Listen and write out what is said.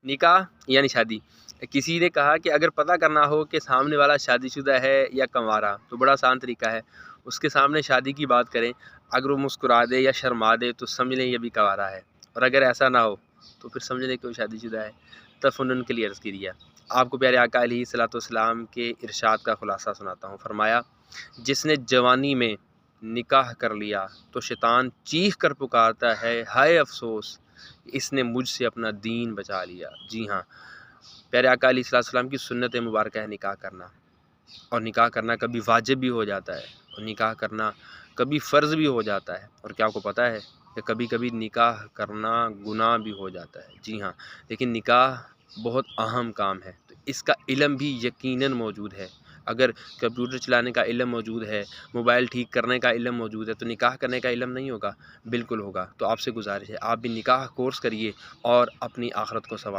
نکاح یعنی شادی۔ کسی نے کہا کہ اگر پتہ کرنا ہو کہ سامنے والا شادی شدہ ہے یا کنوارا تو بڑا آسان طریقہ ہے، اس کے سامنے شادی کی بات کریں، اگر وہ مسکرا دے یا شرما دے تو سمجھ لیں یہ بھی کنوارا ہے، اور اگر ایسا نہ ہو تو پھر سمجھ لیں کہ وہ شادی شدہ ہے۔ تفنن کے لیے عرض کی دیا۔ آپ کو پیارے آقا علیہ الصلوۃ والسلام کے ارشاد کا خلاصہ سناتا ہوں۔ فرمایا، جس نے جوانی میں نکاح کر لیا تو شیطان چیخ کر پکارتا ہے، ہائے افسوس، اس نے مجھ سے اپنا دین بچا لیا۔ جی ہاں، پیارے آقا علیہ السلام کی سنت مبارکہ ہے نکاح کرنا، اور نکاح کرنا کبھی واجب بھی ہو جاتا ہے، اور نکاح کرنا کبھی فرض بھی ہو جاتا ہے، اور کیا آپ کو پتہ ہے کہ کبھی کبھی نکاح کرنا گناہ بھی ہو جاتا ہے۔ جی ہاں، لیکن نکاح بہت اہم کام ہے، تو اس کا علم بھی یقیناً موجود ہے۔ اگر کمپیوٹر چلانے کا علم موجود ہے، موبائل ٹھیک کرنے کا علم موجود ہے، تو نکاح کرنے کا علم نہیں ہوگا؟ بالکل ہوگا۔ تو آپ سے گزارش ہے آپ بھی نکاح کورس کریے اور اپنی آخرت کو سنوار